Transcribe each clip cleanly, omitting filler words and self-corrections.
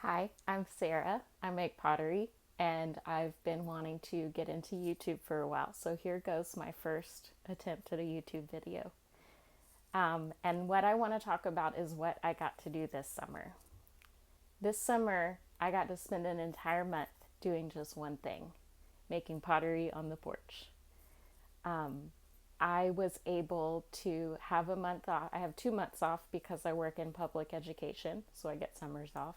Hi, I'm Sarah. I make pottery and I've been wanting to get into YouTube for a while. So here goes my first attempt at a YouTube video. And what I want to talk about is what I got to do this summer. This summer, I got to spend an entire month doing just one thing, making pottery on the porch. I was able to have a month off. I have 2 months off because I work in public education, so I get summers off.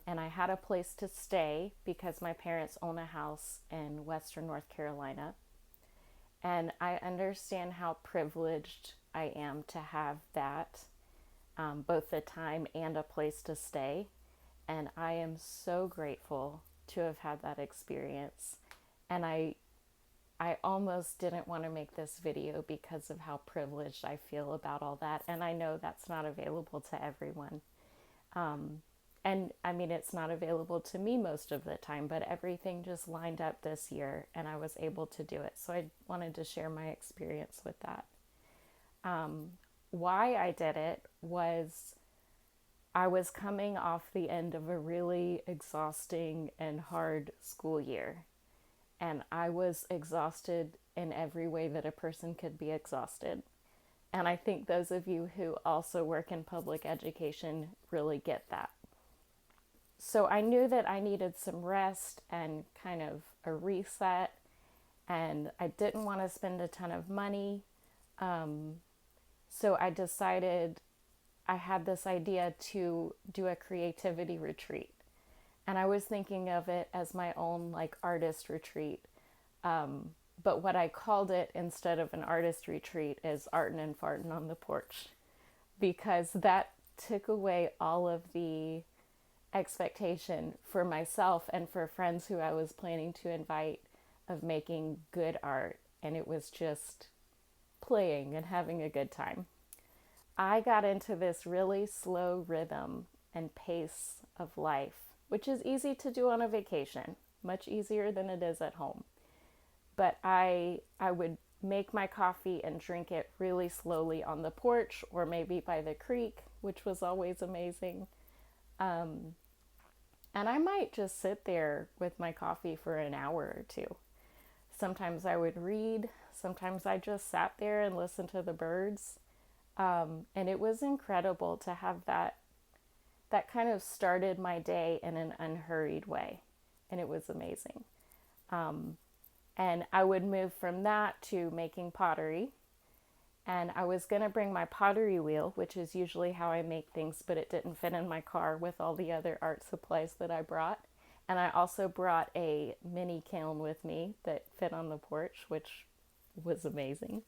And I had a place to stay because my parents own a house in Western North Carolina. And I understand how privileged I am to have that, both the time and a place to stay. And I am so grateful to have had that experience. And I almost didn't want to make this video because of how privileged I feel about all that. And I know that's not available to everyone. And I mean, it's not available to me most of the time, but everything just lined up this year and I was able to do it. So I wanted to share my experience with that. Why I did it was I was coming off the end of a really exhausting and hard school year. And I was exhausted in every way that a person could be exhausted. And I think those of you who also work in public education really get that. So I knew that I needed some rest and kind of a reset, and I didn't want to spend a ton of money. So I decided I had this idea to do a creativity retreat. And I was thinking of it as my own like artist retreat. But what I called it instead of an artist retreat is Artin' and Fartin' on the Porch, because that took away all of the expectation for myself and for friends who I was planning to invite of making good art. And it was just playing and having a good time. I got into this really slow rhythm and pace of life, which is easy to do on a vacation, much easier than it is at home. But I would make my coffee and drink it really slowly on the porch or maybe by the creek, which was always amazing. And I might just sit there with my coffee for an hour or two. Sometimes I would read, sometimes I just sat there and listened to the birds. And it was incredible to have that kind of started my day in an unhurried way. And it was amazing. And I would move from that to making pottery. And I was going to bring my pottery wheel, which is usually how I make things, but it didn't fit in my car with all the other art supplies that I brought. And I also brought a mini kiln with me that fit on the porch, which was amazing.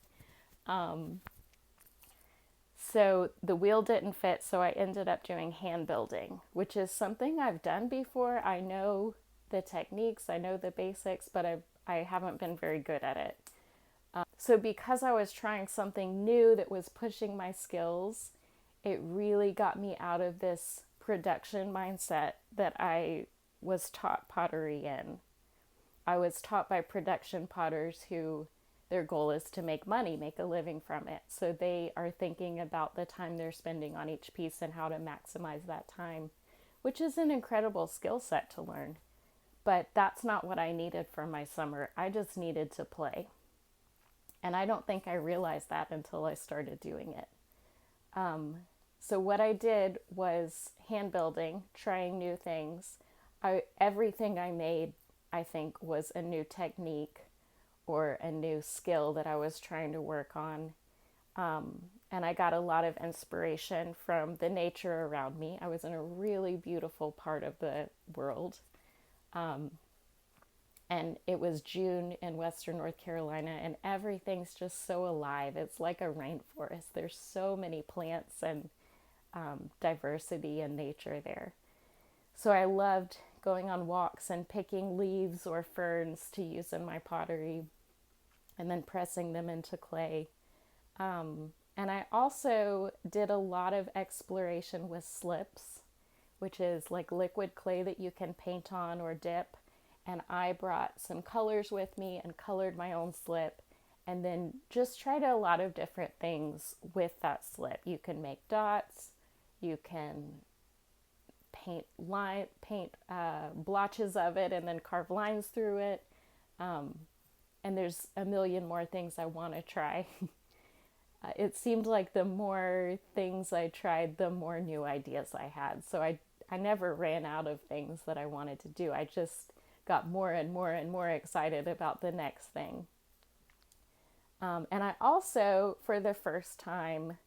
So the wheel didn't fit, so I ended up doing hand building, which is something I've done before. I know the techniques, I know the basics, but I haven't been very good at it. So because I was trying something new that was pushing my skills, it really got me out of this production mindset that I was taught pottery in. I was taught by production potters who their goal is to make money, make a living from it. So they are thinking about the time they're spending on each piece and how to maximize that time, which is an incredible skill set to learn. But that's not what I needed for my summer. I just needed to play. And I don't think I realized that until I started doing it. So what I did was hand building, trying new things. Everything I made, I think, was a new technique or a new skill that I was trying to work on. And I got a lot of inspiration from the nature around me. I was in a really beautiful part of the world. And it was June in Western North Carolina, and everything's just so alive. It's like a rainforest. There's so many plants and diversity and nature there. So I loved going on walks and picking leaves or ferns to use in my pottery and then pressing them into clay. And I also did a lot of exploration with slips, which is like liquid clay that you can paint on or dip. And I brought some colors with me and colored my own slip and then just tried a lot of different things with that slip. You can make dots, you can paint blotches of it and then carve lines through it. And there's a million more things I want to try. It seemed like the more things I tried, the more new ideas I had. So I never ran out of things that I wanted to do. I just got more and more and more excited about the next thing. And I also, for the first time,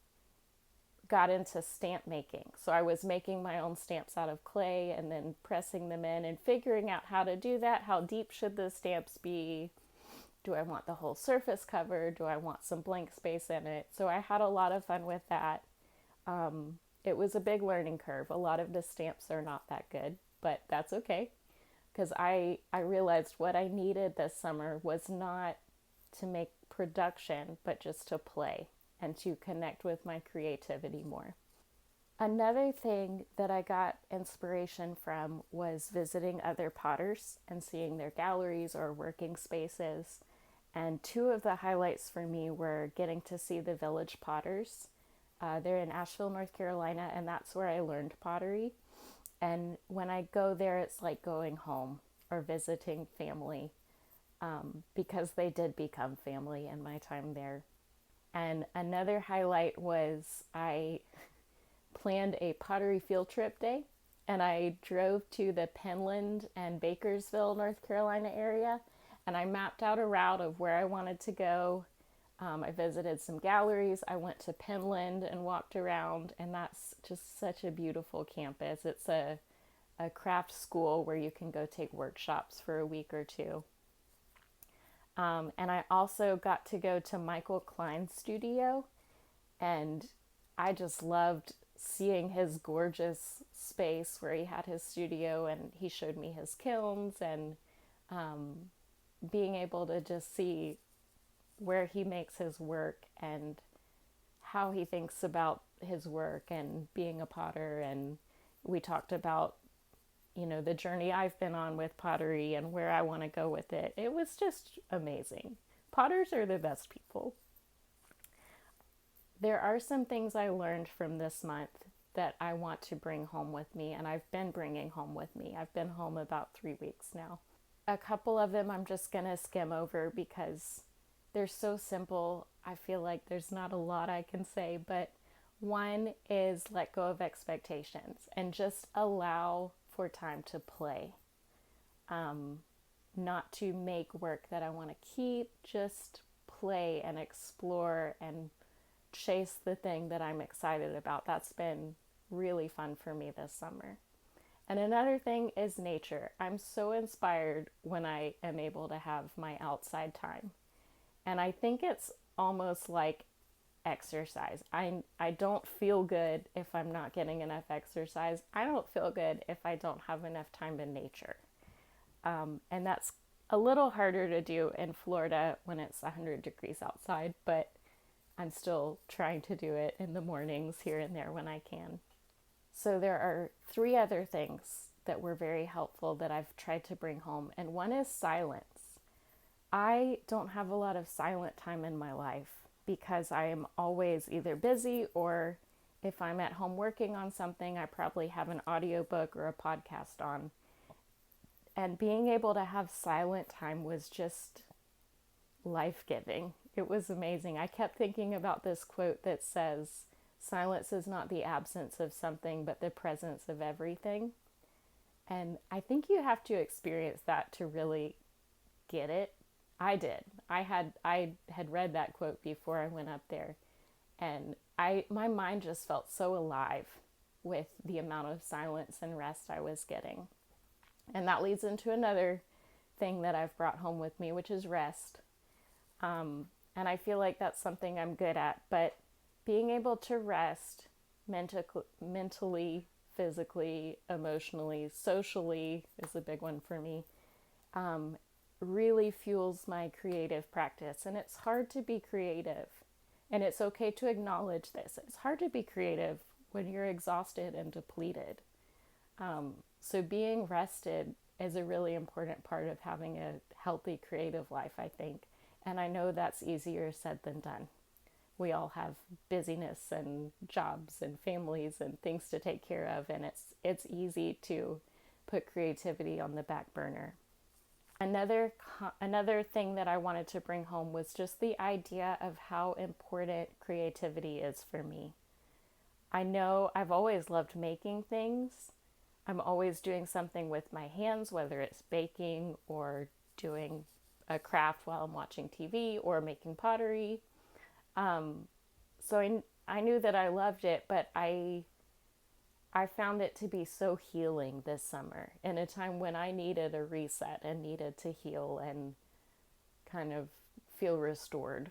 got into stamp making. So I was making my own stamps out of clay and then pressing them in and figuring out how to do that. How deep should the stamps be? Do I want the whole surface covered? Do I want some blank space in it? So I had a lot of fun with that. It was a big learning curve. A lot of the stamps are not that good, but that's okay. Because I realized what I needed this summer was not to make production, but just to play and to connect with my creativity more. Another thing that I got inspiration from was visiting other potters and seeing their galleries or working spaces. And two of the highlights for me were getting to see the Village Potters. They're in Asheville, North Carolina, and that's where I learned pottery. And when I go there, it's like going home or visiting family, because they did become family in my time there. And another highlight was I planned a pottery field trip day, and I drove to the Penland and Bakersville, North Carolina area, and I mapped out a route of where I wanted to go. I visited some galleries. I went to Penland and walked around, and that's just such a beautiful campus. It's a craft school where you can go take workshops for a week or two. And I also got to go to Michael Klein's studio, and I just loved seeing his gorgeous space where he had his studio, and he showed me his kilns, and being able to just see where he makes his work and how he thinks about his work and being a potter. And we talked about, the journey I've been on with pottery and where I want to go with it. It was just amazing. Potters are the best people. There are some things I learned from this month that I want to bring home with me, and I've been bringing home with me. I've been home about 3 weeks now. A couple of them I'm just going to skim over because they're so simple. I feel like there's not a lot I can say, but one is let go of expectations and just allow for time to play. Not to make work that I want to keep, just play and explore and chase the thing that I'm excited about. That's been really fun for me this summer. And another thing is nature. I'm so inspired when I am able to have my outside time. And I think it's almost like exercise. I don't feel good if I'm not getting enough exercise. I don't feel good if I don't have enough time in nature. And that's a little harder to do in Florida when it's 100 degrees outside, but I'm still trying to do it in the mornings here and there when I can. So there are 3 other things that were very helpful that I've tried to bring home, and one is silence. I don't have a lot of silent time in my life because I am always either busy, or if I'm at home working on something, I probably have an audiobook or a podcast on. And being able to have silent time was just life-giving. It was amazing. I kept thinking about this quote that says, "Silence is not the absence of something, but the presence of everything." And I think you have to experience that to really get it. I did. I had read that quote before I went up there, and my mind just felt so alive with the amount of silence and rest I was getting. And that leads into another thing that I've brought home with me, which is rest. And I feel like that's something I'm good at, but being able to rest mentally, physically, emotionally, socially is a big one for me. Really fuels my creative practice. And it's hard to be creative. And it's okay to acknowledge this. It's hard to be creative when you're exhausted and depleted. So being rested is a really important part of having a healthy creative life, I think. And I know that's easier said than done. we all have busyness and jobs and families and things to take care of, and it's easy to put creativity on the back burner. Another thing that I wanted to bring home was just the idea of how important creativity is for me. I know I've always loved making things. I'm always doing something with my hands, whether it's baking or doing a craft while I'm watching TV or making pottery. So I knew that I loved it, but I found it to be so healing this summer in a time when I needed a reset and needed to heal and kind of feel restored.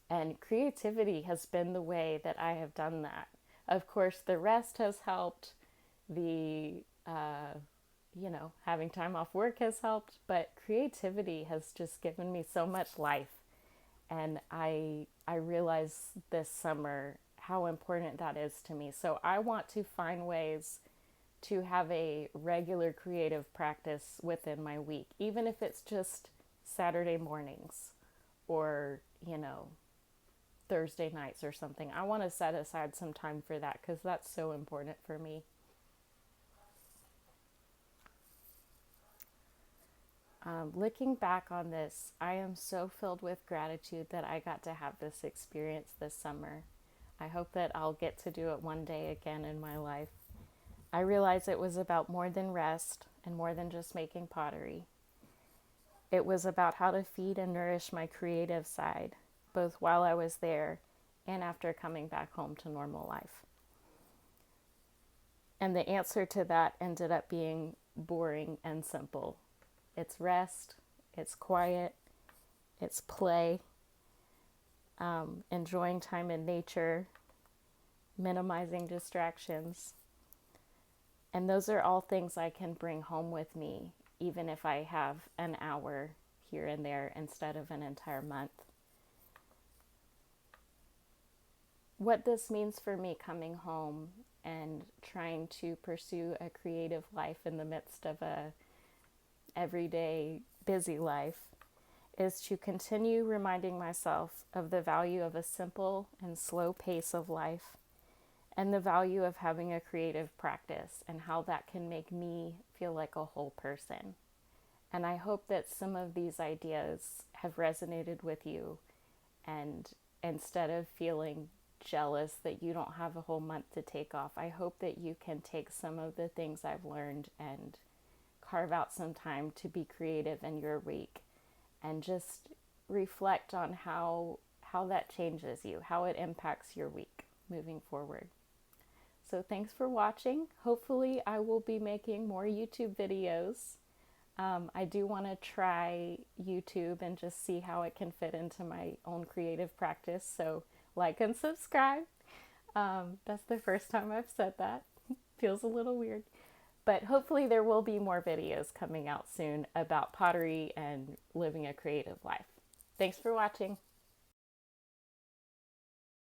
And creativity has been the way that I have done that. Of course, the rest has helped. The, having time off work has helped, but creativity has just given me so much life. And I realized this summer how important that is to me. So I want to find ways to have a regular creative practice within my week, even if it's just Saturday mornings or, Thursday nights or something. I want to set aside some time for that because that's so important for me. Looking back on this, I am so filled with gratitude that I got to have this experience this summer. I hope that I'll get to do it one day again in my life. I realized it was about more than rest and more than just making pottery. It was about how to feed and nourish my creative side, both while I was there and after coming back home to normal life. And the answer to that ended up being boring and simple. It's rest, it's quiet, it's play, enjoying time in nature, minimizing distractions. And those are all things I can bring home with me, even if I have an hour here and there instead of an entire month. What this means for me coming home and trying to pursue a creative life in the midst of a everyday busy life is to continue reminding myself of the value of a simple and slow pace of life and the value of having a creative practice and how that can make me feel like a whole person. And I hope that some of these ideas have resonated with you, and instead of feeling jealous that you don't have a whole month to take off, I hope that you can take some of the things I've learned and carve out some time to be creative in your week and just reflect on how that changes you, how it impacts your week moving forward. So thanks for watching. Hopefully I will be making more YouTube videos. I do want to try YouTube and just see how it can fit into my own creative practice. So like and subscribe. That's the first time I've said that. Feels a little weird. But hopefully there will be more videos coming out soon about pottery and living a creative life. Thanks for watching.